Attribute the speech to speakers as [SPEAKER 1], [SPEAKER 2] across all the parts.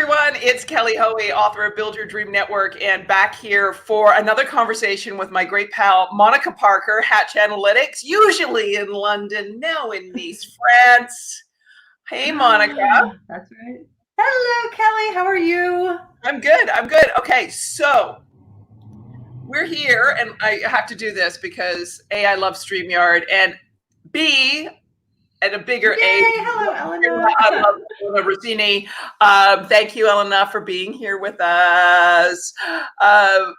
[SPEAKER 1] everyone, it's Kelly Hoey, author of Build Your Dream Network, and back here for another conversation with my great pal, Monica Parker, Hatch Analytics, usually in London, now in Nice, France. Hey, Monica.
[SPEAKER 2] That's right. Hello, Kelly. How are you?
[SPEAKER 1] I'm good. I'm good. Okay, so we're here, and I have to do this because A, I love StreamYard, and B, and a bigger
[SPEAKER 2] Yay!
[SPEAKER 1] A.
[SPEAKER 2] Hello, Elena.
[SPEAKER 1] I love Elena Rossini. Thank you, Elena, for being here with us.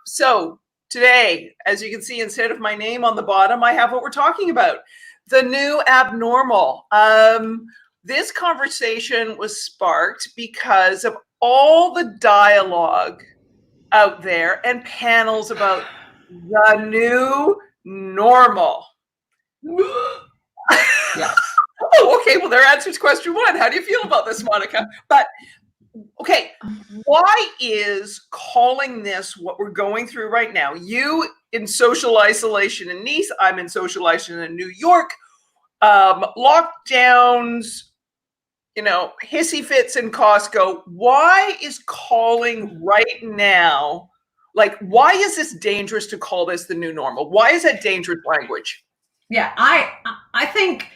[SPEAKER 1] So today, as you can see, instead of my name on the bottom, I have what we're talking about, the new abnormal. This conversation was sparked because of all the dialogue out there and panels about the new normal.
[SPEAKER 2] Yeah.
[SPEAKER 1] Oh, okay. Well, there answers question one. How do you feel about this, Monica? But okay, why is calling this what we're going through right now? You in social isolation in Nice, I'm in social isolation in New York. Lockdowns, hissy fits in Costco. Why is calling right now, like, why is this dangerous to call this the new normal? Why is that dangerous language?
[SPEAKER 2] Yeah, I think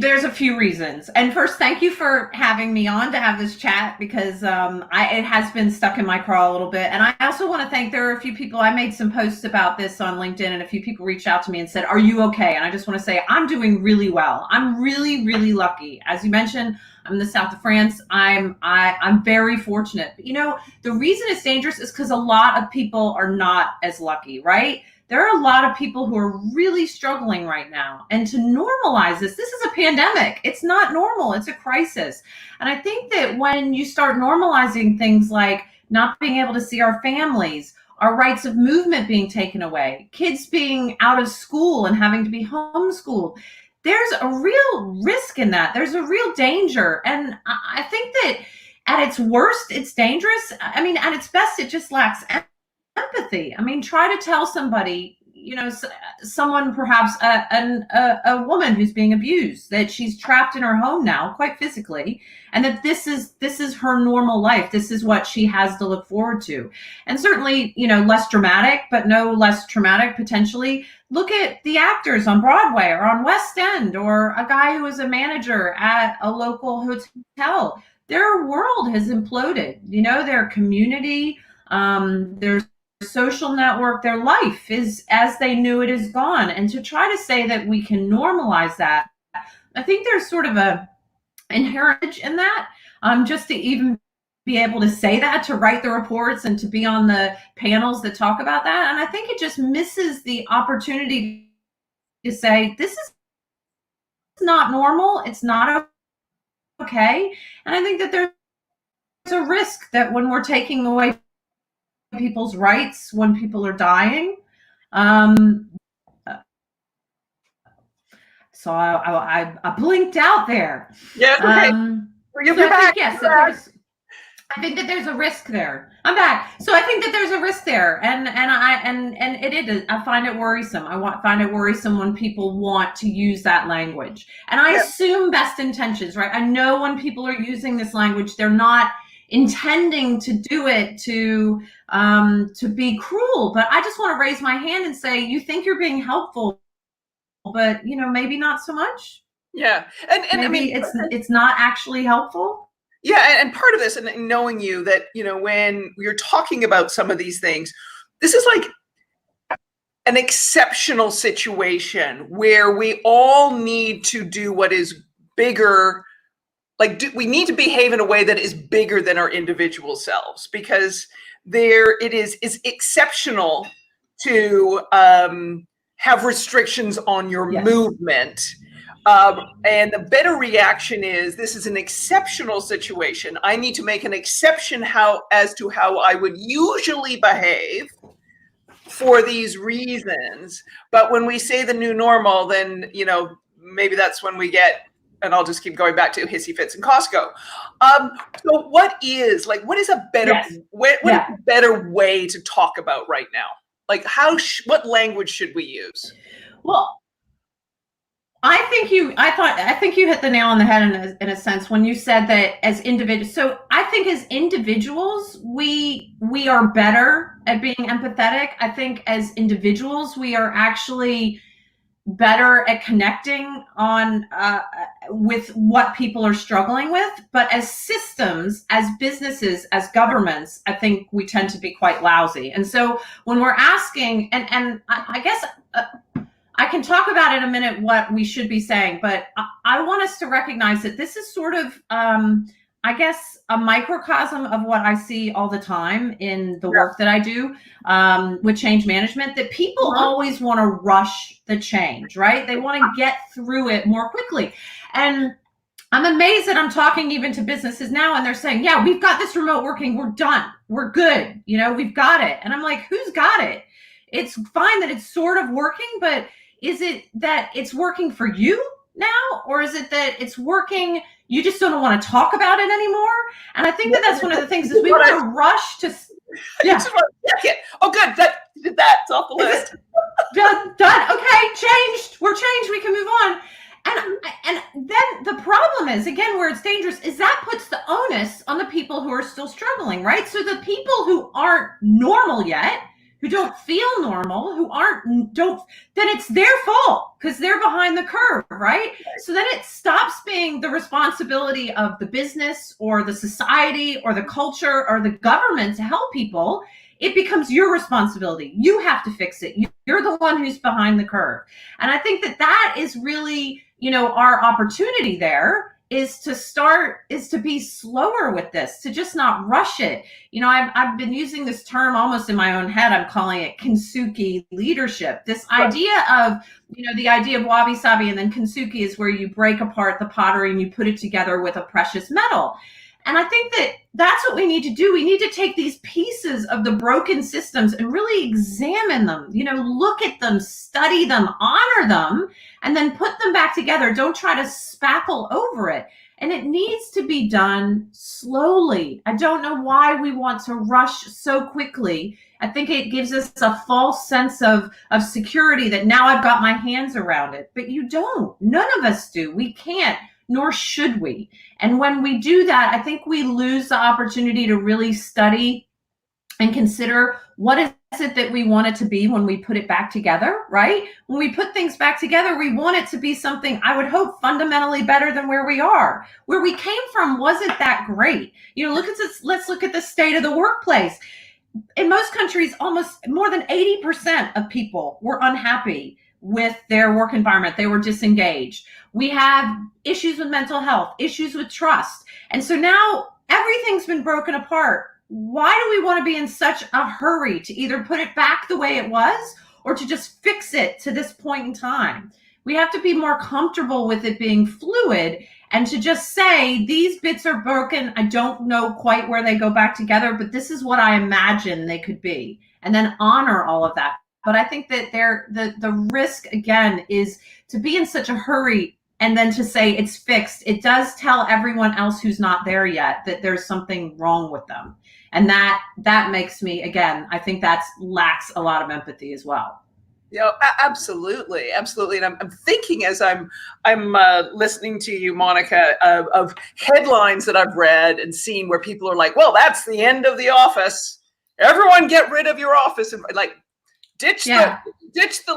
[SPEAKER 2] there's a few reasons. And first, thank you for having me on to have this chat because it has been stuck in my craw a little bit. And I also want to thank, there are a few people, I made some posts about this on LinkedIn and a few people reached out to me and said, are you okay? And I just want to say, I'm doing really well. I'm really, really lucky. As you mentioned, I'm in the south of France. I'm very fortunate. But, the reason it's dangerous is because a lot of people are not as lucky, right? There are a lot of people who are really struggling right now. And to normalize this is a pandemic. It's not normal. It's a crisis. And I think that when you start normalizing things like not being able to see our families, our rights of movement being taken away, kids being out of school and having to be homeschooled, there's a real risk in that. There's a real danger. And I think that at its worst, it's dangerous. I mean, at its best, it just lacks empathy. I mean, try to tell somebody, someone, perhaps a woman who's being abused, that she's trapped in her home now, quite physically, and that this is her normal life. This is what she has to look forward to. And certainly, less dramatic, but no less traumatic potentially. Look at the actors on Broadway or on West End, or a guy who is a manager at a local hotel. Their world has imploded. Their community, their social network, their life is as they knew it is gone. And to try to say that we can normalize that, I think there's sort of a inherent in that, just to even be able to say that, to write the reports and to be on the panels that talk about that. And I think it just misses the opportunity to say, this is not normal. It's not okay. And I think that there's a risk that when we're taking away people's rights, when people are dying. So I blinked out there.
[SPEAKER 1] Yeah, okay. You're back.
[SPEAKER 2] I think that there's a risk there. I'm back. So I think that there's a risk there, and it is. I find it worrisome. Find it worrisome when people want to use that language, and I assume best intentions, right? I know when people are using this language, they're not intending to do it to be cruel, but I just want to raise my hand and say, you think you're being helpful, but maybe not so much.
[SPEAKER 1] Yeah, and maybe,
[SPEAKER 2] I mean, it's not actually helpful.
[SPEAKER 1] Yeah, and part of this, and knowing you, that when you're talking about some of these things, this is like an exceptional situation where we all need to do what is bigger. We need to behave in a way that is bigger than our individual selves, because it is exceptional to have restrictions on your movement. And the better reaction is, this is an exceptional situation. I need to make an exception as to how I would usually behave for these reasons. But when we say the new normal, then, maybe that's when we get, and I'll just keep going back to hissy fits in Costco. So what is a better, what is a better way to talk about right now? Like, what language should we use?
[SPEAKER 2] Well, I think you hit the nail on the head in a sense when you said that as individuals. So I think as individuals, we are better at being empathetic. I think as individuals, we are actually better at connecting on with what people are struggling with. But as systems, as businesses, as governments, I think we tend to be quite lousy. And so when we're asking, and I guess I can talk about in a minute what we should be saying, but I want us to recognize that this is sort of, I guess, a microcosm of what I see all the time in the work that I do with change management, that people always want to rush the change, right? They want to get through it more quickly. And I'm amazed that I'm talking even to businesses now and they're saying, yeah, we've got this remote working. We're done. We're good. You know, we've got it. And I'm like, who's got it? It's fine that it's sort of working, but is it that it's working for you now? Or is it that it's working, you just don't want to talk about it anymore? And I think that that's one of the things is we want to rush to,
[SPEAKER 1] yeah. I just want to check it. Oh, good. That's off the list.
[SPEAKER 2] Done. Okay, changed. We're changed. We can move on. And then the problem is, again, where it's dangerous, is that puts the onus on the people who are still struggling, right? So the people who aren't normal yet, who don't feel normal, then it's their fault because they're behind the curve, right? So then it stops being the responsibility of the business or the society or the culture or the government to help people. It becomes your responsibility. You have to fix it. You're the one who's behind the curve. And I think that is really, our opportunity there is to be slower with this, to just not rush it. I've been using this term almost in my own head. I'm calling it kintsugi leadership. This idea of, the idea of wabi sabi, and then kintsugi is where you break apart the pottery and you put it together with a precious metal. And I think that's what we need to do. We need to take these pieces of the broken systems and really examine them, look at them, study them, honor them, and then put them back together. Don't try to spackle over it. And it needs to be done slowly. I don't know why we want to rush so quickly. I think it gives us a false sense of security that now I've got my hands around it. But you don't. None of us do. We can't. Nor should we. And when we do that, I think we lose the opportunity to really study and consider what is it that we want it to be when we put it back together, right? When we put things back together, we want it to be something, I would hope, fundamentally better than where we are. Where we came from wasn't that great. Look at this. Let's look at the state of the workplace. In most countries, almost more than 80% of people were unhappy with their work environment. They were disengaged. We have issues with mental health, issues with trust. And so now everything's been broken apart. Why do we want to be in such a hurry to either put it back the way it was or to just fix it to this point in time? We have to be more comfortable with it being fluid and to just say, these bits are broken. I don't know quite where they go back together, but this is what I imagine they could be. And then honor all of that. But I think that the risk, again, is to be in such a hurry and then to say it's fixed. It does tell everyone else who's not there yet that there's something wrong with them. And that makes me, again, I think that lacks a lot of empathy as well.
[SPEAKER 1] Absolutely. Absolutely. And I'm thinking as I'm listening to you, Monica, of headlines that I've read and seen where people are like, well, that's the end of the office. Everyone get rid of your office. And like, ditch the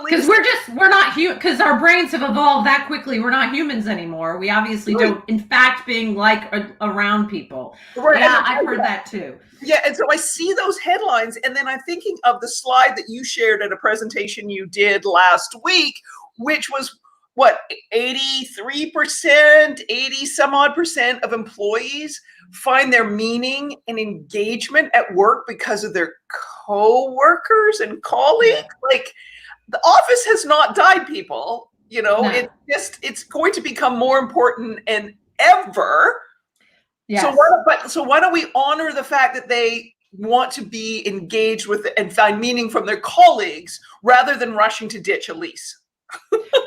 [SPEAKER 2] because we're not human, because our brains have evolved that quickly. We're not humans anymore. We obviously don't, in fact, being like around people. Right. Yeah, I've heard that too.
[SPEAKER 1] Yeah, and so I see those headlines, and then I'm thinking of the slide that you shared at a presentation you did last week, which was what, 83%, 80 some odd percent of employees find their meaning and engagement at work because of their co-workers and colleagues. Like, the office has not died, people. No. It's going to become more important than ever. Yes. So why don't we honor the fact that they want to be engaged with and find meaning from their colleagues rather than rushing to ditch a lease?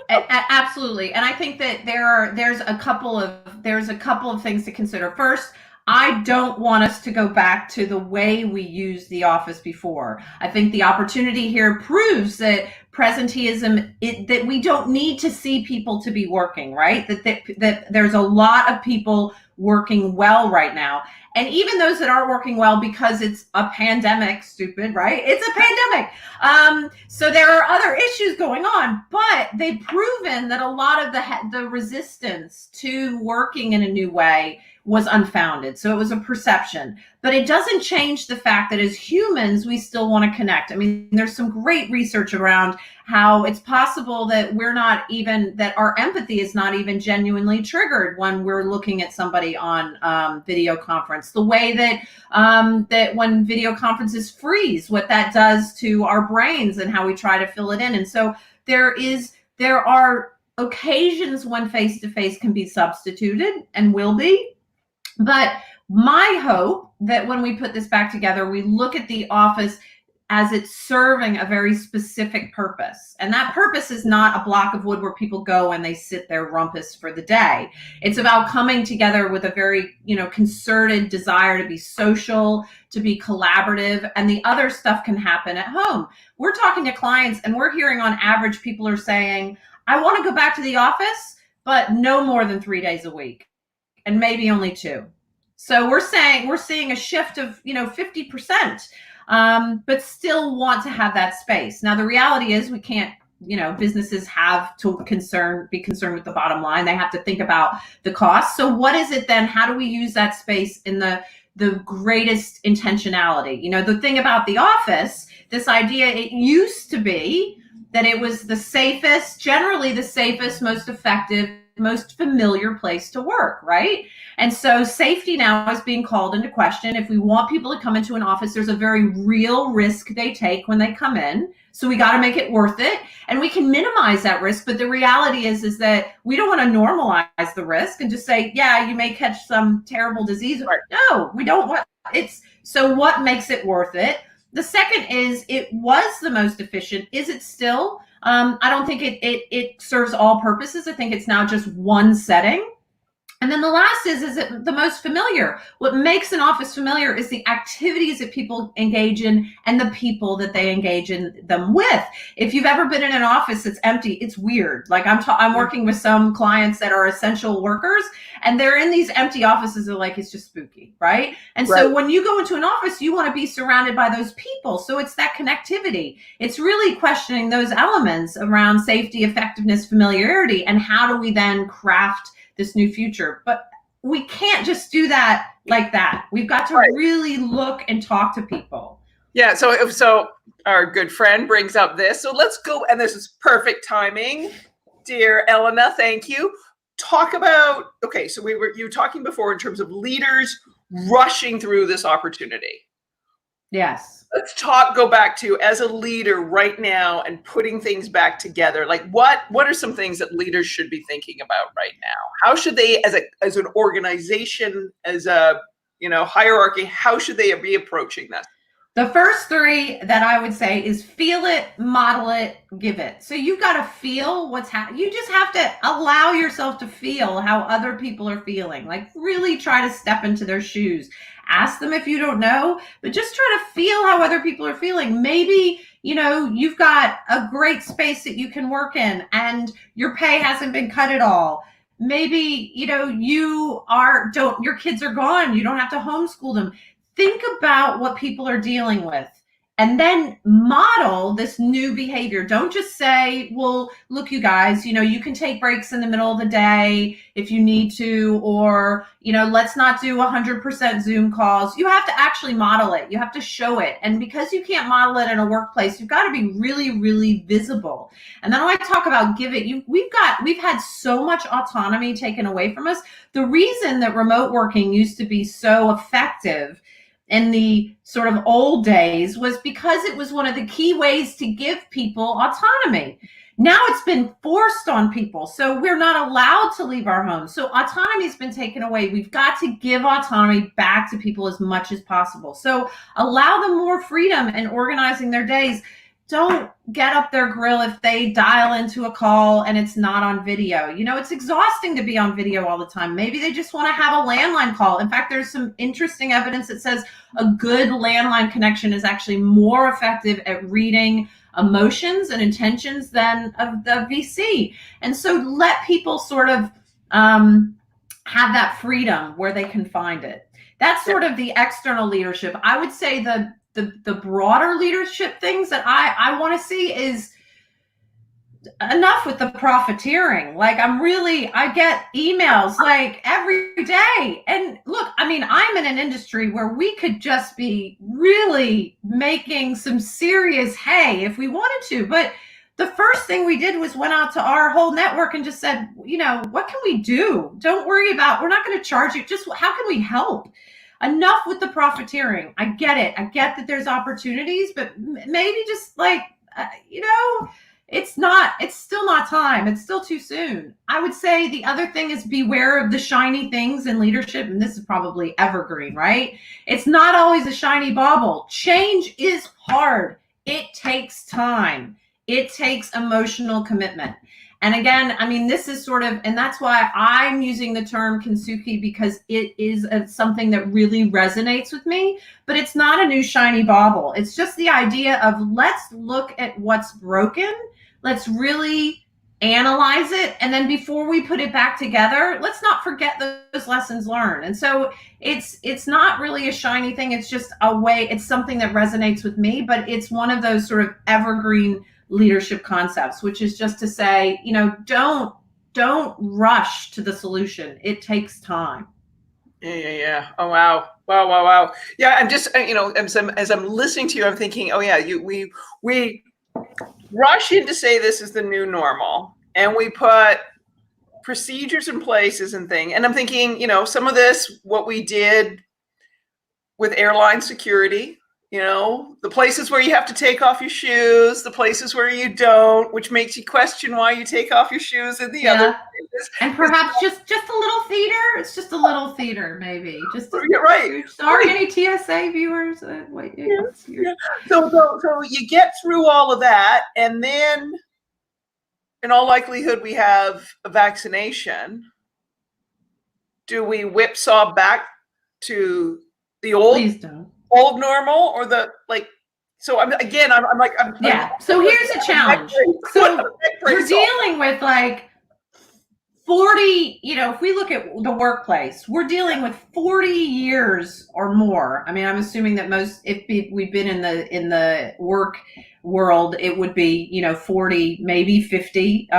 [SPEAKER 2] Absolutely. And I think that there's a couple of things to consider. First, I don't want us to go back to the way we used the office before. I think the opportunity here proves that presenteeism, that we don't need to see people to be working, right? That there's a lot of people working well right now. And even those that aren't working well because it's a pandemic, stupid, right? It's a pandemic. So there are other issues going on, but they've proven that a lot of the resistance to working in a new way was unfounded. So it was a perception, but it doesn't change the fact that as humans, we still want to connect. I mean, there's some great research around how it's possible that that our empathy is not even genuinely triggered when we're looking at somebody on video conference. The way that when video conferences freeze, what that does to our brains and how we try to fill it in. And so there are occasions when face-to-face can be substituted and will be. But my hope that when we put this back together, we look at the office as it's serving a very specific purpose. And that purpose is not a block of wood where people go and they sit there rumpus for the day. It's about coming together with a very, concerted desire to be social, to be collaborative, and the other stuff can happen at home. We're talking to clients and we're hearing on average people are saying, I want to go back to the office, but no more than 3 days a week. And maybe only 2. So we're seeing a shift of 50%, but still want to have that space. Now the reality is we can't. Businesses have to be concerned with the bottom line. They have to think about the cost. So what is it then? How do we use that space in the greatest intentionality? The thing about the office, this idea, it used to be that it was generally the safest, most effective, most familiar place to work, right? And so safety now is being called into question. If we want people to come into an office, there's a very real risk they take when they come in. So we got to make it worth it. And we can minimize that risk. But the reality is that we don't want to normalize the risk and just say, yeah, you may catch some terrible disease.
[SPEAKER 1] Right.
[SPEAKER 2] No, we don't want it's. So what makes it worth it? The second is it was the most efficient. Is it still? I don't think it serves all purposes. I think it's now just one setting. And then the last is it the most familiar? What makes an office familiar is the activities that people engage in and the people that they engage in them with. If you've ever been in an office that's empty, it's weird. Like I'm working with some clients that are essential workers and they're in these empty offices. They're like, it's just spooky, right? And so when you go into an office, you want to be surrounded by those people. So it's that connectivity. It's really questioning those elements around safety, effectiveness, familiarity, and how do we then craft this new future. But we can't just do that like that. We've got to really look and talk to people.
[SPEAKER 1] Yeah. So our good friend brings up this. So let's go. And this is perfect timing. Dear Elena, thank you. Talk about, okay, so you were talking before in terms of leaders rushing through this opportunity.
[SPEAKER 2] Yes.
[SPEAKER 1] Let's go back to as a leader right now and putting things back together. Like what are some things that leaders should be thinking about right now? How should they, as an organization, as a hierarchy, how should they be approaching this?
[SPEAKER 2] The first 3 that I would say is feel it, model it, give it. So you've got to feel what's happening. You just have to allow yourself to feel how other people are feeling. Like really try to step into their shoes. Ask them if you don't know, but just try to feel how other people are feeling. Maybe, you've got a great space that you can work in and your pay hasn't been cut at all. Maybe, your kids are gone. You don't have to homeschool them. Think about what people are dealing with and then model this new behavior. Don't just say, well, look, you guys, you can take breaks in the middle of the day if you need to, or, let's not do 100% Zoom calls. You have to actually model it. You have to show it. And because you can't model it in a workplace, you've got to be really, really visible. And then when I talk about give it, we've had so much autonomy taken away from us. The reason that remote working used to be so effective in the sort of old days was because it was one of the key ways to give people autonomy. Now it's been forced on people. So we're not allowed to leave our homes. So autonomy has been taken away. We've got to give autonomy back to people as much as possible. So allow them more freedom in organizing their days. don't get up their grill if they dial into a call and it's not on video. You know, it's exhausting to be on video all the time. Maybe they just want to have a landline call. In fact, there's some interesting evidence that says a good landline connection is actually more effective at reading emotions and intentions than the VC. And so let people sort of have that freedom where they can find it. That's sort of the external leadership. I would say the broader leadership things that I want to see is enough with the profiteering. Like I get emails like every day. And look, I mean, I'm in an industry where we could just be really making some serious hay if we wanted to. But the first thing we did was went out to our whole network and just said, you know, what can we do? Don't worry about, we're not going to charge you. Just how can we help? Enough with the profiteering. I get it. I get that there's opportunities, but maybe just like, you know, it's still not time. It's still too soon. I would say the other thing is beware of the shiny things in leadership. And this is probably evergreen, right? It's not always a shiny bauble. Change is hard. It takes time. It takes emotional commitment. And again, I mean, this is sort of, and that's why I'm using the term kintsugi, because it is something that really resonates with me, but it's not a new shiny bauble. It's just the idea of let's look at what's broken. Let's really analyze it. And then before we put it back together, let's not forget those lessons learned. And so it's not really a shiny thing. It's just a way, it's something that resonates with me, but it's one of those sort of evergreen leadership concepts, which is just to say, you know, don't rush to the solution. It takes time.
[SPEAKER 1] Yeah. Oh, wow. Yeah. I'm just, you know, as I'm listening to you, I'm thinking, oh yeah, we rush in to say this is the new normal, and we put procedures in places and things. And I'm thinking, you know, some of this, what we did with airline security, you know, the places where you have to take off your shoes, the places where you don't, which makes you question why you take off your shoes in the other places.
[SPEAKER 2] And perhaps just a little theater. It's just a little theater, maybe. Just
[SPEAKER 1] right.
[SPEAKER 2] Sorry, any TSA viewers. Wait,
[SPEAKER 1] yeah. So you get through all of that, and then, in all likelihood, we have a vaccination. Do we whipsaw back to the old?
[SPEAKER 2] Please don't.
[SPEAKER 1] Old normal, or the like? So I'm like,
[SPEAKER 2] yeah. So here's a challenge. So we're dealing with like 40, you know, if we look at the workplace, we're dealing with 40 years or more. I mean, I'm assuming that we've been in the work world, it would be, you know, 40, maybe 50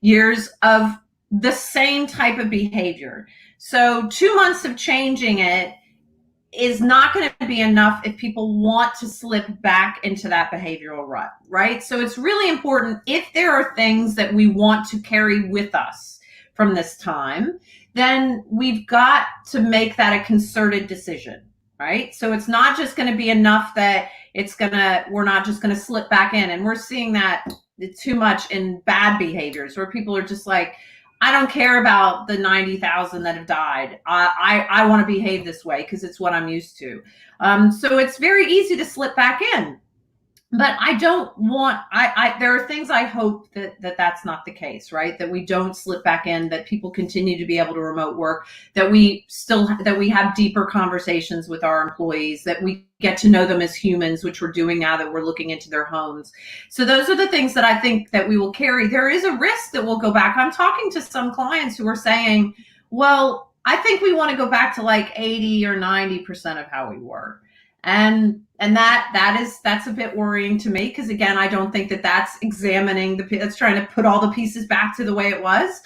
[SPEAKER 2] years of the same type of behavior. So 2 months of changing it is not going to be enough if people want to slip back into that behavioral rut, right? So it's really important, if there are things that we want to carry with us from this time, then we've got to make that a concerted decision, right? So it's not just going to be enough that we're not just going to slip back in. And we're seeing that too much in bad behaviors where people are just like, I don't care about the 90,000 that have died. I want to behave this way because it's what I'm used to. So it's very easy to slip back in. But I don't want, there are things I hope that's not the case, right? That we don't slip back in, that people continue to be able to remote work, that we have deeper conversations with our employees, that we get to know them as humans, which we're doing now that we're looking into their homes. So those are the things that I think that we will carry. There is a risk that we'll go back. I'm talking to some clients who are saying, well, I think we want to go back to like 80 or 90% of how we were. And that's a bit worrying to me, because again, I don't think that's examining that's trying to put all the pieces back to the way it was.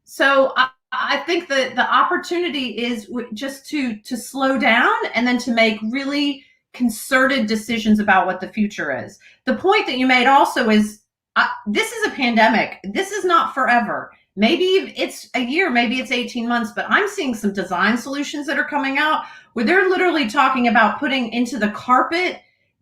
[SPEAKER 2] So I think that the opportunity is just to slow down and then to make really concerted decisions about what the future is. The point that you made also is this is a pandemic. This is not forever. Maybe it's a year, maybe it's 18 months, but I'm seeing some design solutions that are coming out where they're literally talking about putting into the carpet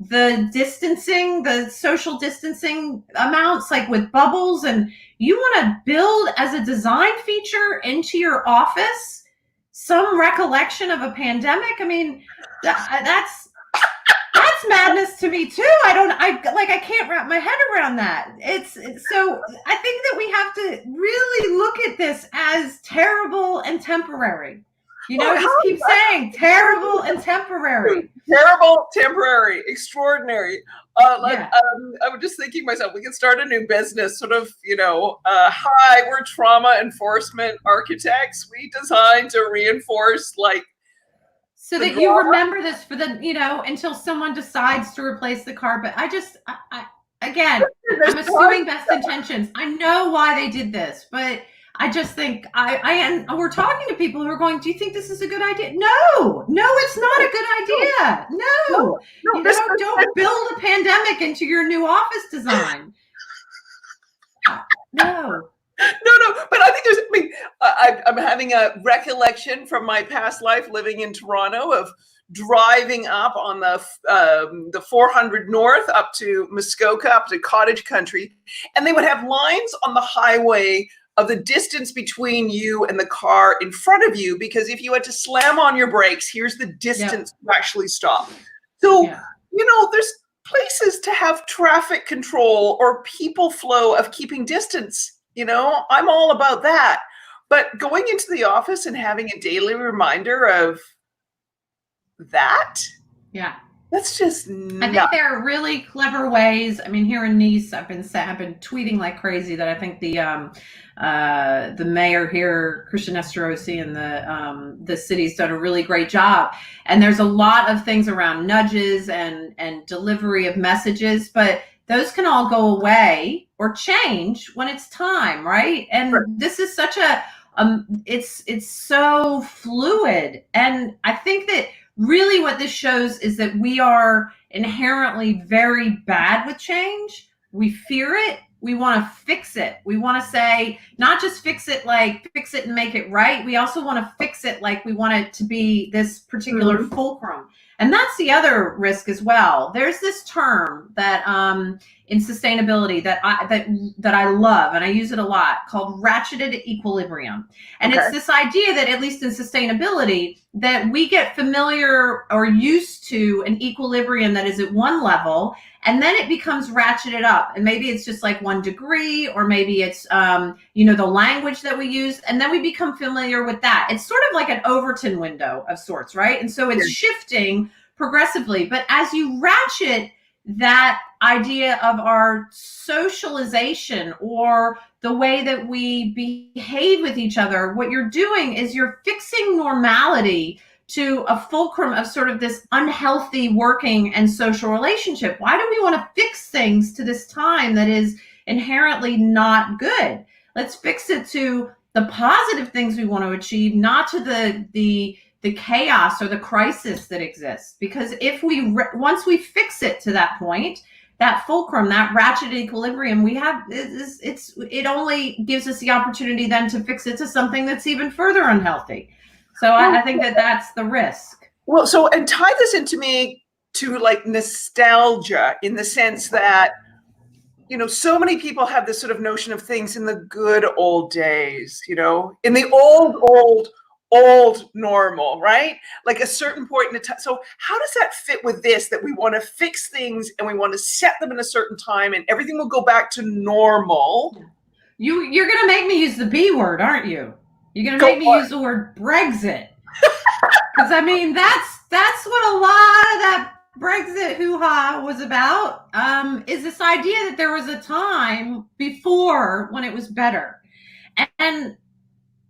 [SPEAKER 2] the distancing, the social distancing amounts, like with bubbles. And you want to build as a design feature into your office some recollection of a pandemic. I mean, that's that's madness to me too. I can't wrap my head around that. So I think that we have to really look at this as terrible and temporary. Just keep saying terrible and temporary.
[SPEAKER 1] Terrible, temporary, extraordinary.
[SPEAKER 2] Yeah.
[SPEAKER 1] I was just thinking myself, we could start a new business, sort of, hi, we're trauma enforcement architects. We design to reinforce
[SPEAKER 2] so that you remember this for until someone decides to replace the carpet. Again, I'm assuming best intentions. I know why they did this, but I just think we're talking to people who are going, do you think this is a good idea? No, it's not a good idea. No. Don't build a pandemic into your new office design. No.
[SPEAKER 1] No, but I think I'm having a recollection from my past life living in Toronto of driving up on the 400 North up to Muskoka, up to cottage country, and they would have lines on the highway of the distance between you and the car in front of you, because if you had to slam on your brakes, here's the distance to actually stop. So, there's places to have traffic control or people flow of keeping distance. I'm all about that. But going into the office and having a daily reminder of that, that's just nuts.
[SPEAKER 2] I think there are really clever ways. I mean, here in Nice, I've been tweeting like crazy that I think the mayor here, Christian Estrosi, and the city's done a really great job. And there's a lot of things around nudges and delivery of messages, but those can all go away or change when it's time, right? And this is such it's so fluid. And I think that really what this shows is that we are inherently very bad with change. We fear it. We want to fix it. We want to say, not just fix it and make it right. We also want to fix it like we want it to be this particular fulcrum. And that's the other risk as well. There's this term that in sustainability that I love, and I use it a lot, called ratcheted equilibrium. And it's this idea that, at least in sustainability, that we get familiar or used to an equilibrium that is at one level, and then it becomes ratcheted up. And maybe it's just like 1 degree, or maybe it's, the language that we use. And then we become familiar with that. It's sort of like an Overton window of sorts, right? And so it's shifting progressively. But as you ratchet that idea of our socialization or the way that we behave with each other, what you're doing is you're fixing normality to a fulcrum of sort of this unhealthy working and social relationship. Why do we want to fix things to this time that is inherently not good? Let's fix it to the positive things we want to achieve, not to the chaos or the crisis that exists. Because if once we fix it to that point, that fulcrum, that ratchet equilibrium, it only gives us the opportunity then to fix it to something that's even further unhealthy. So I think that's the risk.
[SPEAKER 1] Well, and tie this into me to like nostalgia, in the sense that, so many people have this sort of notion of things in the good old days, in the old normal, right? Like a certain point in the time. So how does that fit with this, that we want to fix things and we want to set them in a certain time and everything will go back to normal?
[SPEAKER 2] You're going to make me use the B word, aren't you? You're going to make me use the word Brexit. Because, I mean, that's what a lot of that Brexit hoo-ha was about, is this idea that there was a time before when it was better. And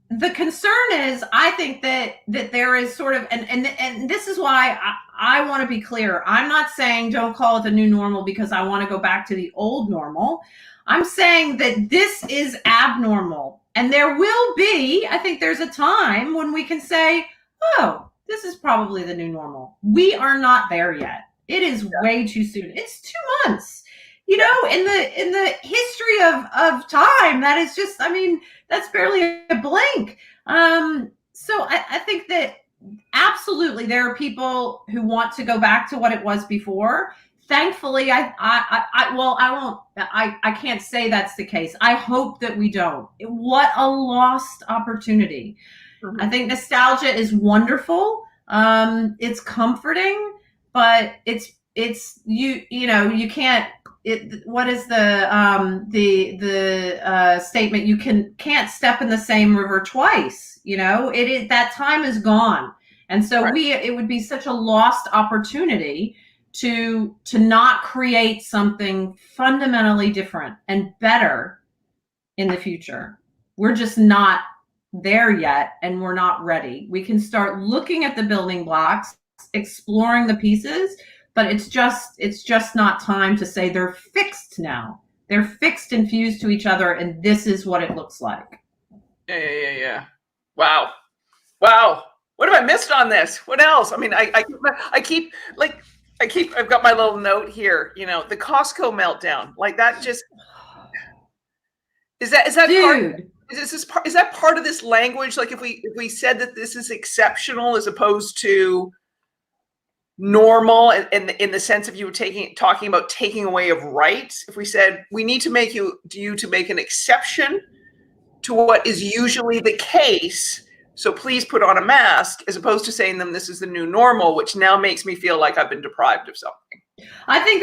[SPEAKER 2] the concern is, I think that there is sort of, and this is why I want to be clear. I'm not saying don't call it the new normal because I want to go back to the old normal. I'm saying that this is abnormal. And there will be, I think there's a time when we can say, oh, this is probably the new normal. We are not there yet. It is way too soon. It's 2 months. In the history of time, that is just, I mean, that's barely a blink. So I think that absolutely there are people who want to go back to what it was before. Thankfully, I can't say that's the case. I hope that we don't. What a lost opportunity. I think nostalgia is wonderful. It's comforting, but it's it's you can't. What is the statement? You can't step in the same river twice. It is, that time is gone, and so
[SPEAKER 1] Right.
[SPEAKER 2] it would be such a lost opportunity to not create something fundamentally different and better in the future. We're just not there yet, and we're not ready. We can start looking at the building blocks, exploring the pieces, but it's just not time to say they're fixed now. They're fixed and fused to each other, and this is what it looks like.
[SPEAKER 1] Yeah. Wow. What have I missed on this? What else? I mean, I've got my little note here, the Costco meltdown. Like that just is that
[SPEAKER 2] Dude.
[SPEAKER 1] is that part of this language? Like if we said that this is exceptional as opposed to normal in the sense of you were talking about taking away of rights, if we said we need to make you to make an exception to what is usually the case, so please put on a mask, as opposed to saying them this is the new normal, which now makes me feel like I've been deprived of something.
[SPEAKER 2] I think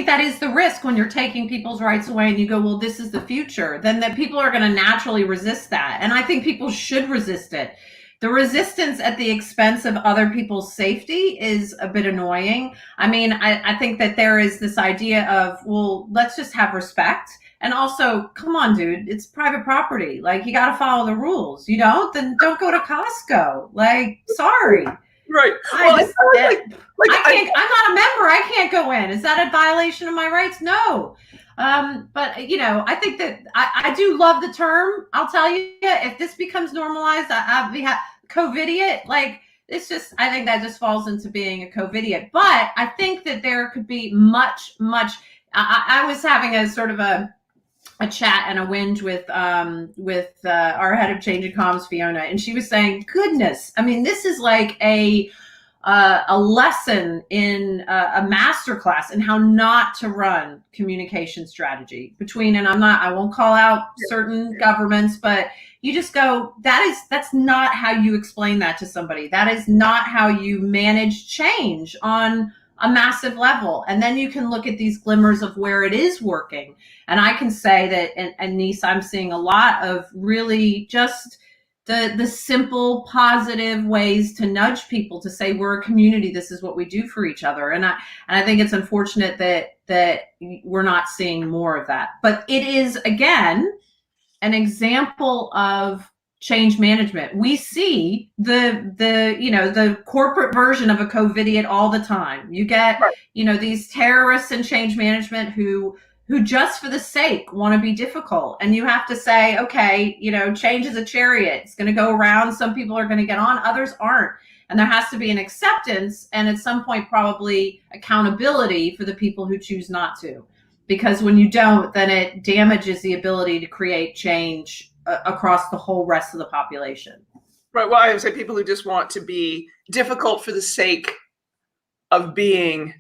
[SPEAKER 2] that is the risk when you're taking people's rights away and you go, well, this is the future, then that people are going to naturally resist that. And I think people should resist it. The resistance at the expense of other people's safety is a bit annoying. I mean, I think that there is this idea of, well, let's just have respect. And also, come on, dude, it's private property. Like, you got to follow the rules. You don't? Then don't go to Costco. Like, sorry.
[SPEAKER 1] Right.
[SPEAKER 2] I'm not a member. I can't go in. Is that a violation of my rights? No. But I think that I do love the term. I'll tell you, if this becomes normalized, I'll be COVIDiot. Like, it's just, I think that just falls into being a COVIDiot. But I think that there could be much. I was having a sort of a chat and a whinge with our head of change and comms, Fiona, and she was saying, "Goodness, I mean, this is like a lesson in a master class in how not to run communication strategy between." And I won't call out certain governments, but you just go, that's not how you explain that to somebody. That is not how you manage change on a massive level. And then you can look at these glimmers of where it is working. And I can say that, and Nice, I'm seeing a lot of really just the simple, positive ways to nudge people to say, we're a community. This is what we do for each other. And I think it's unfortunate that we're not seeing more of that. But it is, again, an example of change management. We see the corporate version of a COVIDiot all the time. You get, these terrorists in change management who just for the sake want to be difficult. And you have to say, okay, change is a chariot. It's going to go around. Some people are going to get on, others aren't. And there has to be an acceptance and at some point probably accountability for the people who choose not to. Because when you don't, then it damages the ability to create change across the whole rest of the population.
[SPEAKER 1] Right. Well, I would say people who just want to be difficult for the sake of being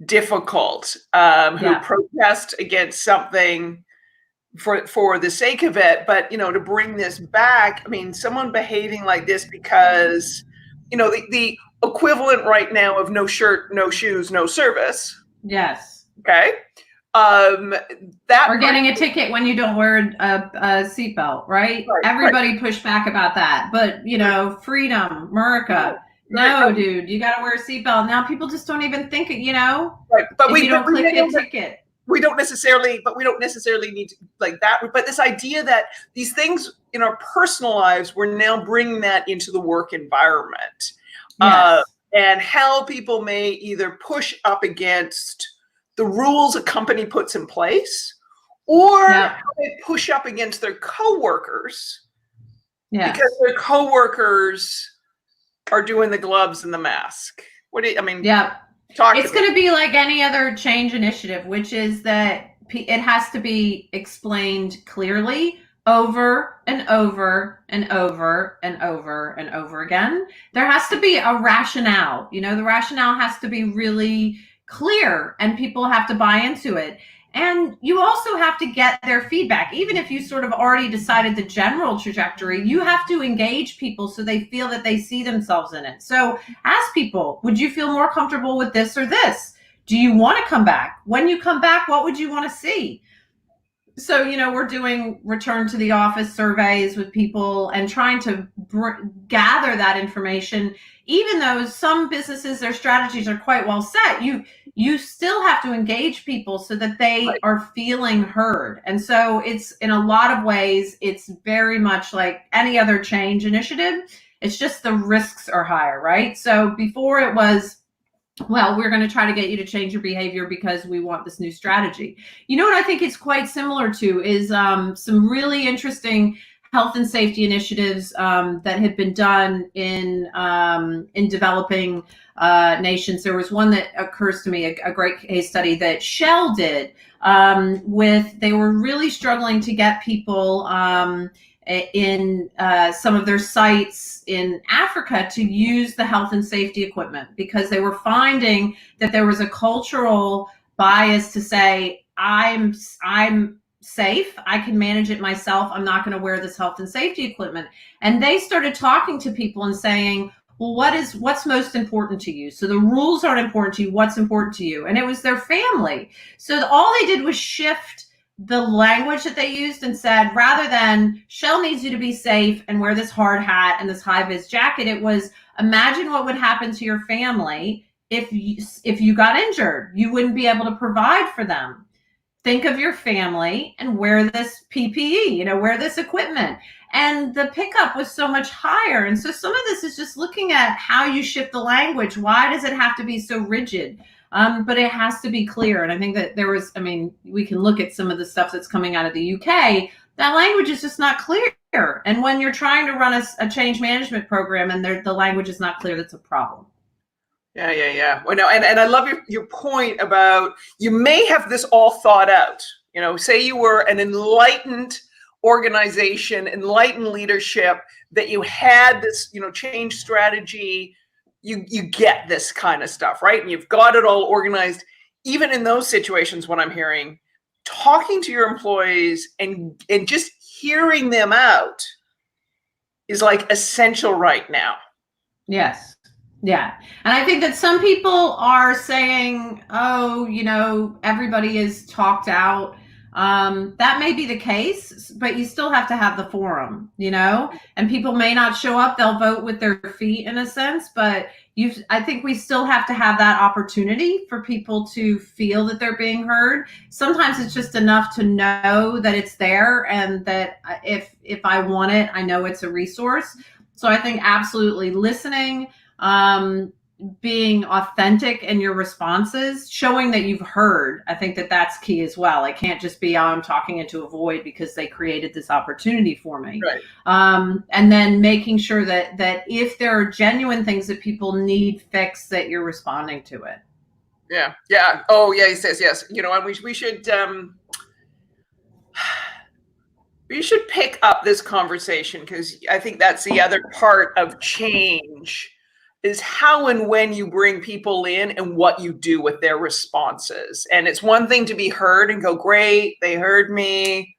[SPEAKER 1] difficult, who protest against something for the sake of it. But, to bring this back, I mean, someone behaving like this because, the equivalent right now of no shirt, no shoes, no service.
[SPEAKER 2] Yes.
[SPEAKER 1] Okay.
[SPEAKER 2] That or getting a ticket when you don't wear a seatbelt, right? Everybody pushed back about that, but freedom, America. No, dude, you got to wear a seatbelt. Now people just don't even think it.
[SPEAKER 1] Right. But
[SPEAKER 2] we don't click a ticket.
[SPEAKER 1] We don't necessarily need to like that. But this idea that these things in our personal lives, we're now bringing that into the work environment, and how people may either push up against the rules a company puts in place, or how they push up against their coworkers because their coworkers are doing the gloves and the mask. It's going
[SPEAKER 2] to be like any other change initiative, which is that it has to be explained clearly over and over and over and over and over again. There has to be a rationale. The rationale has to be really clear and people have to buy into it. And you also have to get their feedback. Even if you sort of already decided the general trajectory, you have to engage people so they feel that they see themselves in it. So ask people, would you feel more comfortable with this or this? Do you want to come back? When you come back, what would you want to see? So, we're doing return to the office surveys with people and trying to gather that information. Even though some businesses, their strategies are quite well set, you still have to engage people so that they are feeling heard. And so it's, in a lot of ways, it's very much like any other change initiative. It's just the risks are higher, right? So before it was, well, we're going to try to get you to change your behavior because we want this new strategy. You know what I think it's quite similar to is some really interesting health and safety initiatives that have been done in developing nations. There was one that occurs to me, a great case study that Shell did they were really struggling to get people in some of their sites in Africa to use the health and safety equipment, because they were finding that there was a cultural bias to say, I'm safe, I can manage it myself, I'm not going to wear this health and safety equipment. And they started talking to people and saying, well, what's most important to you? So the rules aren't important to you, what's important to you? And it was their family. So all they did was shift the language that they used and said, rather than Shell needs you to be safe and wear this hard hat and this high vis jacket, it was, imagine what would happen to your family if you got injured. You wouldn't be able to provide for them. Think of your family and wear this PPE, wear this equipment. And the pickup was so much higher. And so some of this is just looking at how you shift the language. Why does it have to be so rigid? But it has to be clear. And I think that we can look at some of the stuff that's coming out of the UK. That language is just not clear. And when you're trying to run a change management program and the language is not clear, that's a problem.
[SPEAKER 1] Yeah. Well, no, and I love your point about, you may have this all thought out. Say you were an enlightened organization, enlightened leadership, that you had this, change strategy. You get this kind of stuff, right? And you've got it all organized. Even in those situations, what I'm hearing, talking to your employees and just hearing them out is like essential right now.
[SPEAKER 2] Yes. Yeah. And I think that some people are saying, oh, everybody is talked out. That may be the case, but you still have to have the forum, and people may not show up. They'll vote with their feet in a sense, but I think we still have to have that opportunity for people to feel that they're being heard. Sometimes it's just enough to know that it's there and that if I want it, I know it's a resource. So I think absolutely listening, being authentic in your responses, showing that you've heard. I think that that's key as well. I can't just be, I'm talking into a void because they created this opportunity for me.
[SPEAKER 1] Right.
[SPEAKER 2] And then making sure that if there are genuine things that people need fixed, that you're responding to it.
[SPEAKER 1] Yeah. Oh, yeah. He says yes. And we should pick up this conversation, because I think that's the other part of change, is how and when you bring people in and what you do with their responses. And it's one thing to be heard and go, great, they heard me,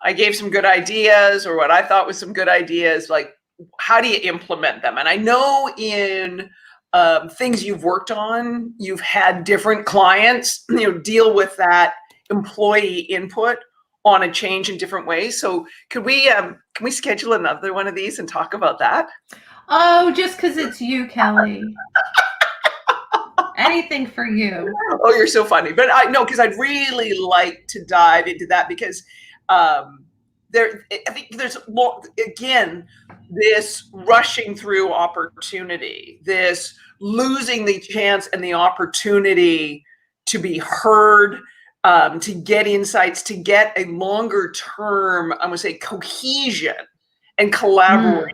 [SPEAKER 1] I gave some good ideas, or what I thought was some good ideas. Like, how do you implement them? And I know in things you've worked on, you've had different clients, deal with that employee input on a change in different ways. So can we schedule another one of these and talk about that?
[SPEAKER 2] Oh, just because it's you, Kelly. Anything for you.
[SPEAKER 1] Oh, you're so funny. But I know, because I'd really like to dive into that, because I think there's more, again, this rushing through opportunity, this losing the chance and the opportunity to be heard, to get insights, to get a longer term, I'm going to say, cohesion and collaboration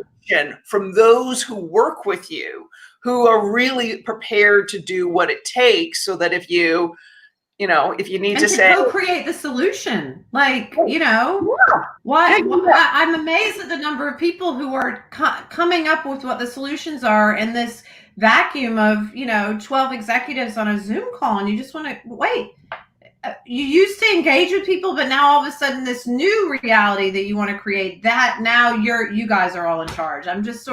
[SPEAKER 1] from those who work with you, who are really prepared to do what it takes, so that if you need to say,
[SPEAKER 2] co-create the solution, I'm amazed at the number of people who are coming up with what the solutions are in this vacuum of 12 executives on a Zoom call, and you just want to wait. You used to engage with people, but now all of a sudden this new reality that you want to create, that now you guys are all in charge. I'm just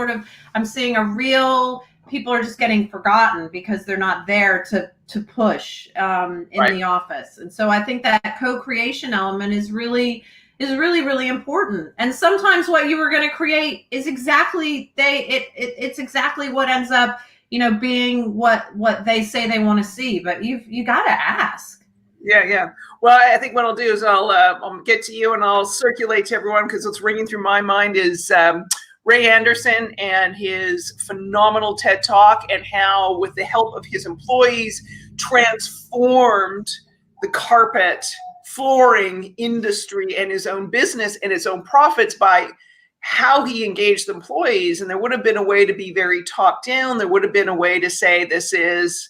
[SPEAKER 2] I'm seeing a real people are just getting forgotten because they're not there to push in
[SPEAKER 1] Right.
[SPEAKER 2] the office. And so I think that co-creation element is really really important. And sometimes what you were going to create is exactly it's exactly what ends up, you know, being what they say they want to see. But you got to ask.
[SPEAKER 1] Yeah. Well, I think what I'll do is I'll get to you and I'll circulate to everyone, because what's ringing through my mind is Ray Anderson and his phenomenal TED Talk, and how, with the help of his employees, transformed the carpet flooring industry and his own business and his own profits by how he engaged employees. And there would have been a way to be very top down. There would have been a way to say, this is,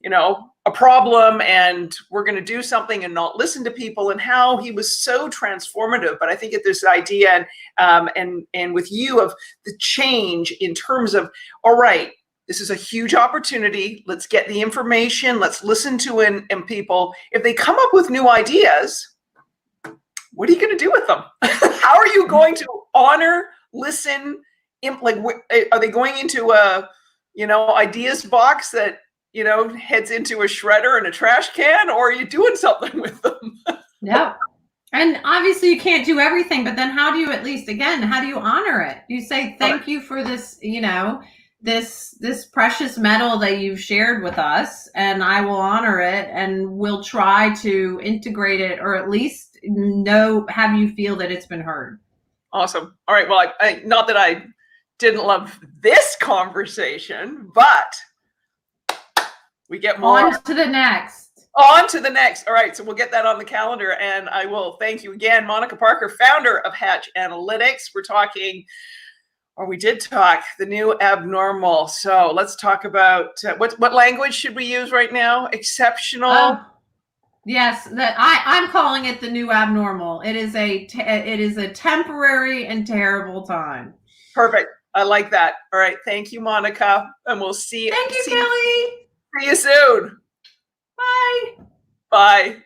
[SPEAKER 1] you know, a problem and we're going to do something, and not listen to people, and how he was so transformative. But I think that this idea and with you of the change in terms of, all right, this is a huge opportunity. Let's get the information. Let's listen to and people. If they come up with new ideas, what are you going to do with them? How are you going to honor, listen? Like, are they going into a, you know, ideas box that, you know, heads into a shredder and a trash can, or are you doing something with them?
[SPEAKER 2] Yeah. And obviously you can't do everything, but then how do you, at least, again, how do you honor it? You say, thank you for this, you know, this precious metal that you've shared with us, and I will honor it, and we'll try to integrate it, or at least have you feel that it's been heard.
[SPEAKER 1] Awesome. All right. Well, I not that I didn't love this conversation, but we get more.
[SPEAKER 2] On to the next.
[SPEAKER 1] On to the next. All right. So we'll get that on the calendar. And I will thank you again, Monica Parker, founder of Hatch Analytics. We're talking, or we did talk, the new abnormal. So let's talk about what language should we use right now? Exceptional.
[SPEAKER 2] Yes, I'm calling it the new abnormal. It is a temporary and terrible time.
[SPEAKER 1] Perfect. I like that. All right. Thank you, Monica. And we'll see you.
[SPEAKER 2] Thank you, Kelly.
[SPEAKER 1] See you soon.
[SPEAKER 2] Bye.
[SPEAKER 1] Bye.